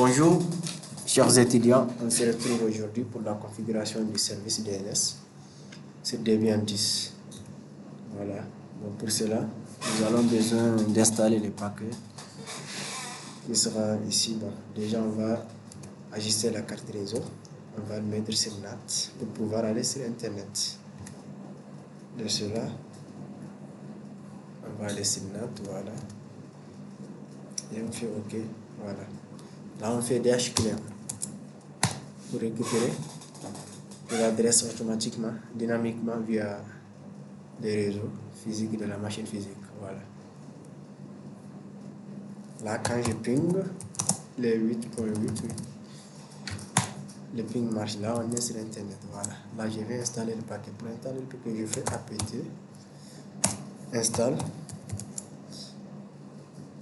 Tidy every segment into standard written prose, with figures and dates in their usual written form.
Bonjour, chers étudiants. On se retrouve aujourd'hui pour la configuration du service DNS sur Debian 10. Voilà. Donc pour cela, nous allons besoin d'installer le paquet qui sera ici. Bon, déjà, on va ajuster la carte réseau. On va le mettre sur NAT pour pouvoir aller sur Internet. De cela, on va aller sur NAT, voilà. Et on fait OK, voilà. Là, on fait DHClear pour récupérer l'adresse automatiquement, dynamiquement via les réseaux physiques de la machine physique. Voilà. Là, quand je ping les 8.8, le ping marche. Là, on est sur Internet. Voilà. Là, je vais installer le paquet. Pour installer le paquet, je fais apt install.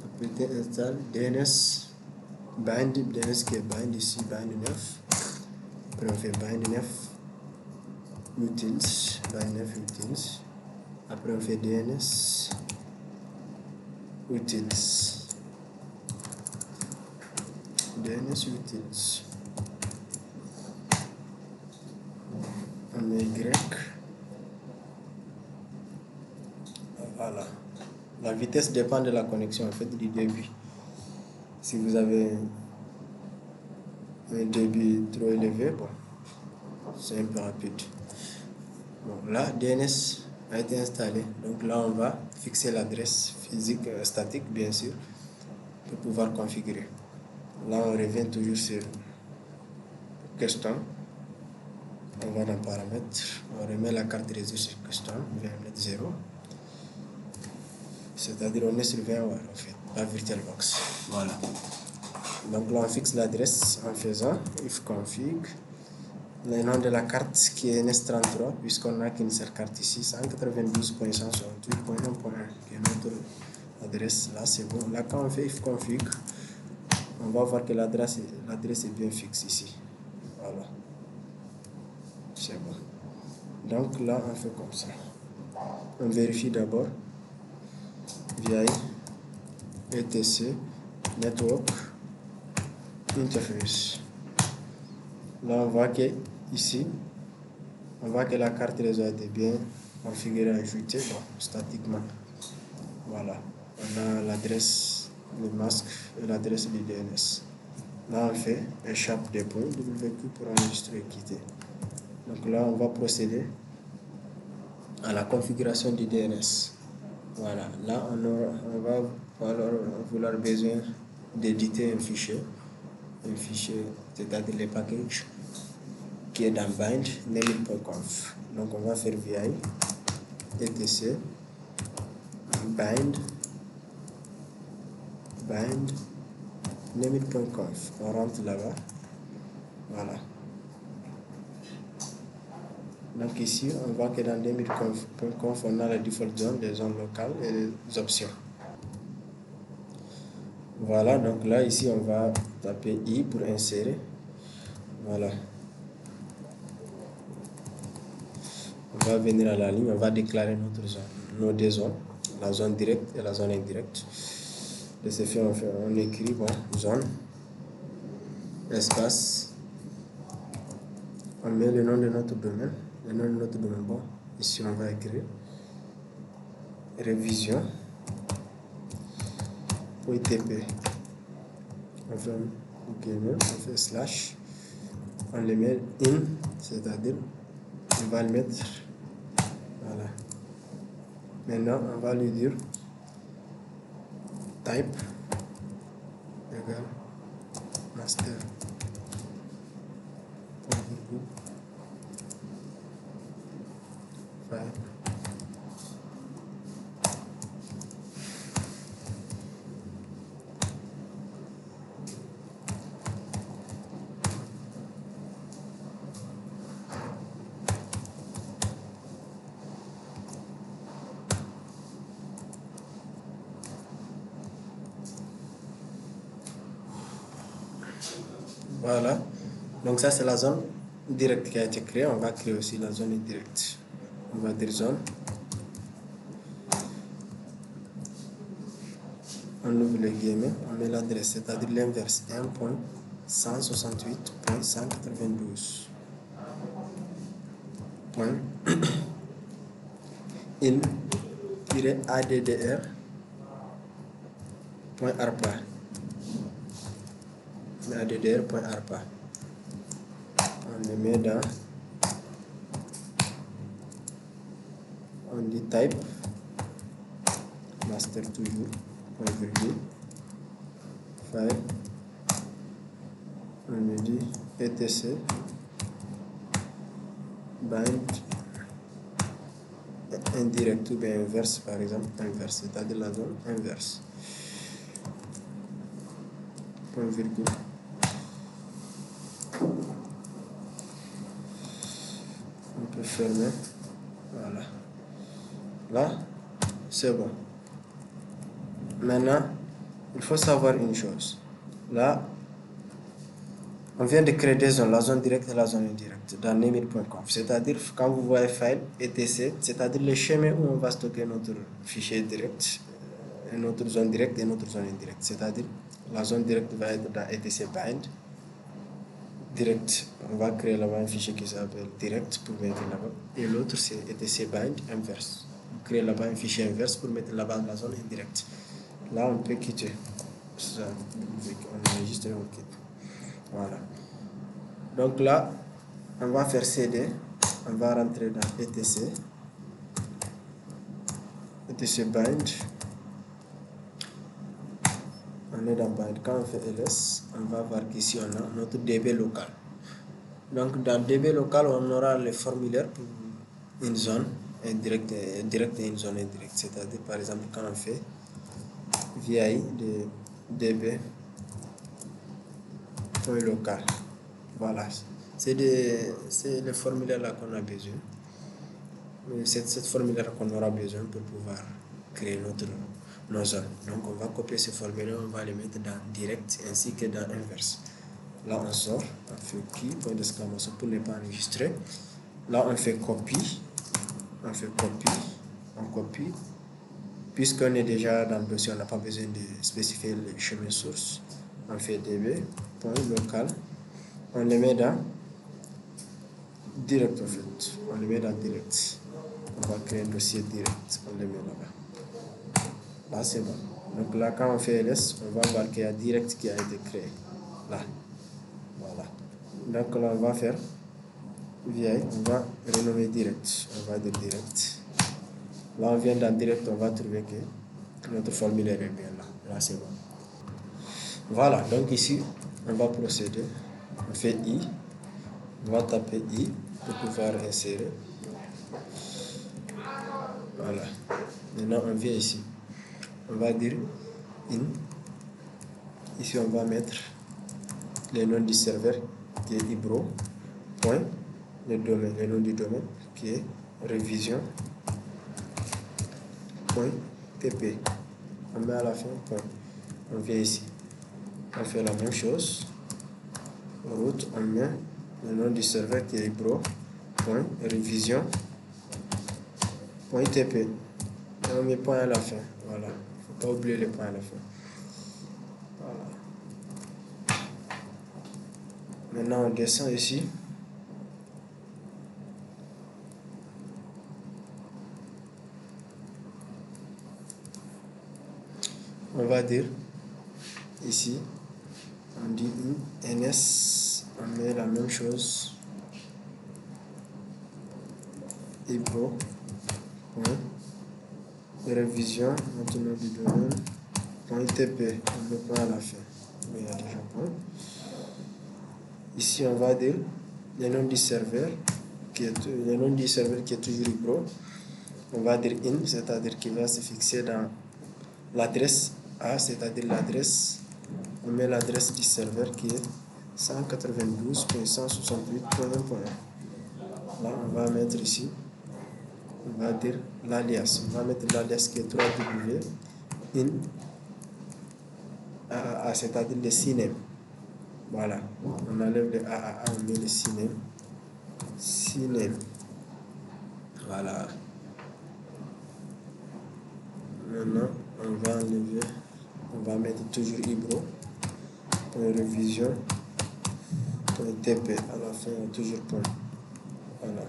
Apt install DNS bind, DNS qui est bind ici, bind 9. Après, on fait bind 9 utils, bind 9 utils. Après, on fait DNS utils. DNS utils. On met Y. Voilà. La vitesse dépend de la connexion en fait du débit. Si vous avez un débit trop élevé, bon, c'est un peu rapide. Bon, là, DNS a été installé. Donc là, on va fixer l'adresse physique statique, bien sûr, pour pouvoir configurer. Là, on revient toujours sur custom. On va dans paramètres. On remet la carte réseau sur custom. On va mettre 0. C'est-à-dire on est sur VMware en fait, la VirtualBox. Voilà. Donc là, on fixe l'adresse en faisant ifconfig. Le nom de la carte qui est NS33, puisqu'on n'a qu'une seule carte ici, 192.168.1.1, qui est notre adresse. Là, c'est bon. Là, quand on fait ifconfig, on va voir que l'adresse est bien fixe ici. Voilà. C'est bon. Donc là, on fait comme ça. On vérifie d'abord via etc network interface. Là, on voit que ici, on voit que la carte réseau a été bien configurée, ajoutée, bon, statiquement. Voilà. On a l'adresse, le masque et l'adresse du DNS. Là, on fait un chape des points WQ pour enregistrer et quitter. Donc là, on va procéder à la configuration du DNS. Voilà. Là, on va vouloir besoin d'éditer un fichier, c'est-à-dire les packages qui est dans bind naming.conf. Donc on va faire vi etc bind naming.conf. On rentre là-bas. Voilà. Donc ici, on voit que dans naming.conf, on a la default zone, les zones locales et les options. Voilà, donc là, ici, on va taper I pour insérer. Voilà. On va venir à la ligne, on va déclarer notre zone, nos deux zones, la zone directe et la zone indirecte. De ce fait, on écrit bon, zone, espace, on met le nom de notre domaine, bon, ici on va écrire révision, OTP, on fait slash, on le met in, c'est-à-dire on va le mettre, voilà. Maintenant, on va lui dire type égale master. Voilà, donc ça c'est la zone directe qui a été créée. On va créer aussi la zone indirecte. On va dire zone, on ouvre les guillemets, on met l'adresse, c'est-à-dire l'inverse, 1.1. 168.192. Point in-addr point arpa. Addr point arpa. On le met dans, on dit type master toujours point virgule file, on me dit etc bind indirect ou bien inverse, par exemple inverse, c'est-à-dire la zone inverse, point virgule. On peut fermer, voilà, là c'est bon. Maintenant il faut savoir une chose, là on vient de créer des zones, la zone directe et la zone indirecte dans nemit.conf, c'est-à-dire quand vous voyez file etc, c'est-à-dire le chemin où on va stocker notre fichier direct, notre zone directe et notre zone indirecte, c'est-à-dire la zone directe va être dans etc bind direct, on va créer là-bas un fichier qui s'appelle direct pour mettre là-bas, et l'autre c'est etc bind inverse, on crée là-bas un fichier inverse pour mettre là-bas la zone indirecte. Là on peut quitter ça, on enregistre et on quitte. Voilà. Donc là, on va faire cd, on va rentrer dans etc bind, on est dans bind. Quand on fait ls, on va voir qu'ici on a notre db local. Donc dans db local, on aura le formulaire pour une zone indirecte et une zone indirecte. C'est-à-dire par exemple quand on fait vi de db point local, voilà, c'est le formulaire là qu'on a besoin. C'est cette formulaire qu'on aura besoin pour pouvoir créer nos zones. Donc on va copier ce formulaire, on va le mettre dans direct ainsi que dans inverse. Là on sort, on fait qui, point d'exclamation pour ne pas enregistrer. Là on fait copie, on copie. Puisqu'on est déjà dans le dossier, on n'a pas besoin de spécifier le chemin source. On fait db.local, on le met dans direct en fait, on le met dans direct. On va créer un dossier direct, on le met là-bas. Là c'est bon. Donc là quand on fait ls, on va voir qu'il y a direct qui a été créé. Là. Voilà. Donc là on va faire vi, on va renommer direct. On va dire direct. Là on vient dans direct, on va trouver que notre formulaire est bien là. Là c'est bon. Voilà, donc ici on va procéder. On fait i. On va taper i pour pouvoir insérer. Voilà. Maintenant on vient ici. On va dire in. Ici on va mettre le nom du serveur qui est ibro. Point. Le domaine, le nom du domaine qui est révision. Point. TP. On met à la fin. Point. On vient ici. On fait la même chose. Route, on met le nom du serveur qui est ibro. Point. Révision. Point TP. Et on met point à la fin. Voilà. Il ne faut pas oublier le point à la fin. Voilà. Maintenant on descend ici. On va dire ici, on dit ns, on met la même chose. Ibro. Point. Révision, maintenant du domaine. Point TP, on met point à la fin. Mais il y a déjà point. Ici, on va dire le nom du serveur qui est toujours ibro. On va dire in, c'est-à-dire qu'il va se fixer dans l'adresse A, c'est-à-dire l'adresse. On met l'adresse du serveur qui est 192.168.1.1. Là, on va mettre ici, on va dire l'alias. On va mettre l'alias qui est 3w in AAA, c'est-à-dire le CNAME. Voilà, on enlève le AAA, on met le CNAME. Voilà. Maintenant, on va enlever, on va mettre toujours ibro. Révision. .tp à la fin, toujours point. Voilà.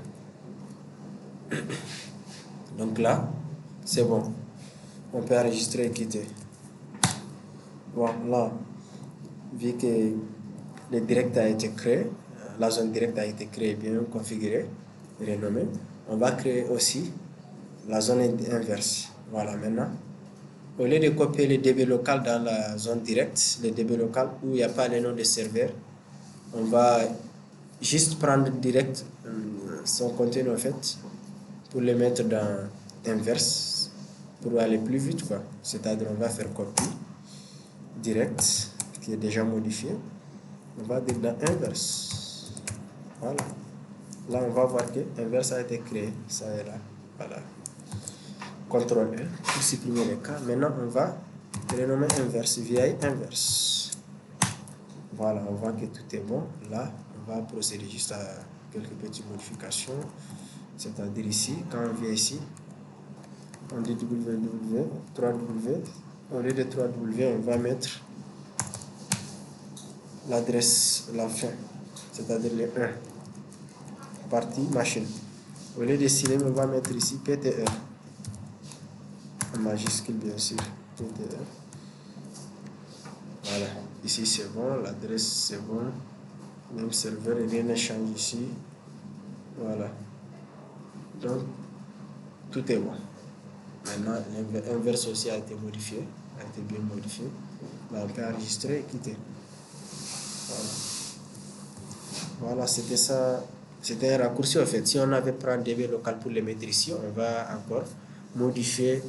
Donc là, c'est bon. On peut enregistrer et quitter. Bon, là, vu que le direct a été créé, la zone directe a été créée, bien configurée, renommée, on va créer aussi la zone inverse. Voilà, maintenant, au lieu de copier le DB local dans la zone directe, le DB local où il n'y a pas les noms de serveurs, on va juste prendre direct son contenu en fait pour le mettre dans inverse pour aller plus vite quoi. C'est-à-dire on va faire copie direct qui est déjà modifié. On va dire dans inverse. Voilà. Là on va voir que inverse a été créé. Ça est là. Voilà. CTRL E pour supprimer les cas. Maintenant on va renommer inverse via inverse. Voilà, on voit que tout est bon. Là, on va procéder juste à quelques petites modifications. C'est-à-dire ici, quand on vient ici, on dit www, 3W. Au lieu de 3W, on va mettre l'adresse, la fin, c'est-à-dire le 1. Partie machine. Au lieu de signer, on va mettre ici PTR. En majuscule, bien sûr. PTR. Voilà. Ici, c'est bon. L'adresse, c'est bon. Même serveur, rien ne change ici. Voilà. Donc, tout est bon. Maintenant, l'inverse aussi a été modifié, a été bien modifié. Là, on peut enregistrer et quitter. Voilà, voilà c'était ça. C'était un raccourci en fait. Si on avait pris un DB local pour le mettre ici, on va encore modifier.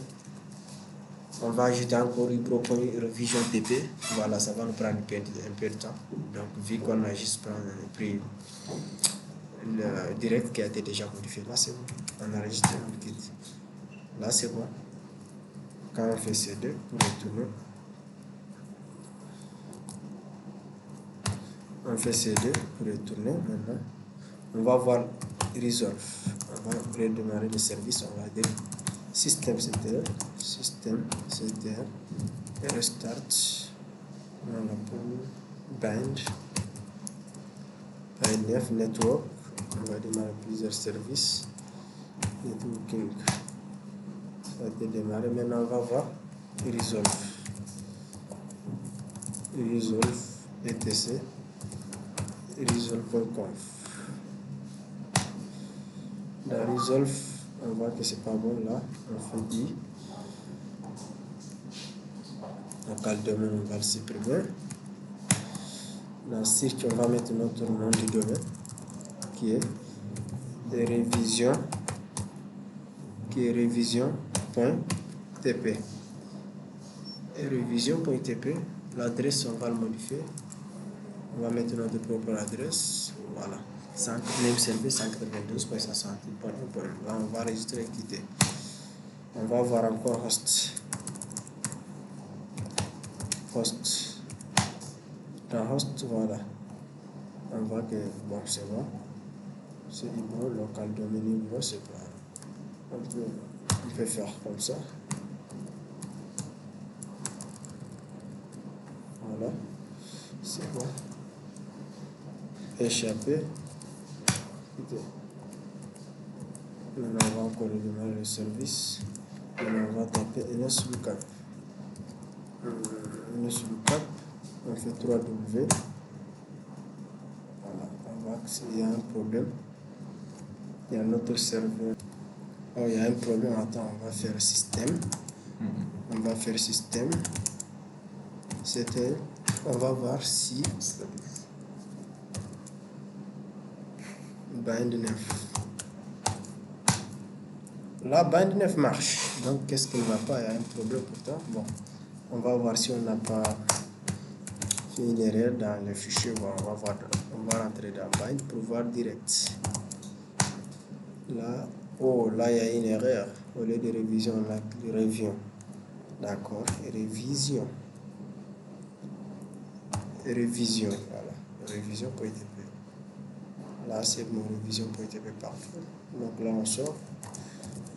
On va ajouter encore une revision TP. Voilà, ça va nous prendre un peu de temps. Donc, vu qu'on a juste pris le direct qui a été déjà modifié, là c'est bon. On enregistre, on quitte. Là c'est bon. Quand on fait C2 pour retourner, on fait C2 pour retourner maintenant. On va voir Resolve. On va redémarrer le service. On va dire système CTR, et restart. Voilà pour bind 9 network. On va démarrer plusieurs services. Networking. Ça a été démarré. Maintenant, on va voir Resolve. Resolve etc. Resolve.conf. Dans Resolve, on voit que c'est pas bon là. On fait dit. Local domaine, on va le supprimer. Dans search, on va mettre notre nom du domaine qui est révision.tp. Et révision.tp, l'adresse, on va le modifier. On va mettre notre propre adresse. Voilà. Name server 192.160. Là, on va enregistrer et quitter. On va voir encore host. Dans host, voilà. On voit que bon, c'est bon. C'est bon, local domaine, bon, c'est pas. On peut faire comme ça. Voilà. C'est bon. Échapper. Maintenant, on va encore redémarrer le service. Maintenant, on va taper NSLookup. NSLookup, on fait 3W. Voilà, on voit qu'il y a un problème. Il y a notre serveur. Oh, il y a un problème. Attends, on va faire système. On va faire système. C'était. On va voir si. Bind 9. Là, bind 9 marche. Donc, qu'est-ce qui ne va pas? Il y a un problème pourtant. Bon, on va voir si on n'a pas fait une erreur dans le fichier. Bon, on va rentrer dans bind pour voir direct. Là, oh, là, il y a une erreur. Au lieu de révision, on a révision. D'accord, révision. Révision, voilà. Révision.tp. Là, c'est bon, révision.tp parfait. Donc là, on sort.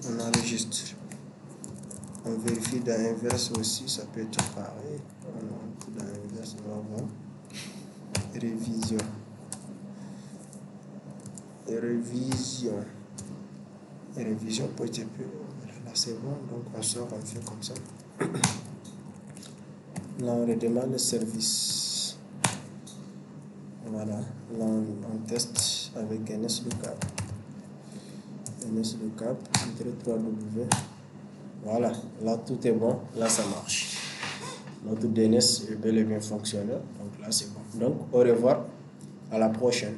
On enregistre. On vérifie dans l'inverse aussi, ça peut être pareil. Dans l'inverse, on va voir. Révision. révision. Révision pour être peu. Là c'est bon, donc on sort, on fait comme ça. Là on redemande le service. Voilà, là on teste avec NSLookup. NSLookup, entre 3W. Voilà, là tout est bon, là ça marche. Notre DNS est bel et bien fonctionnel, donc là c'est bon. Donc au revoir, à la prochaine.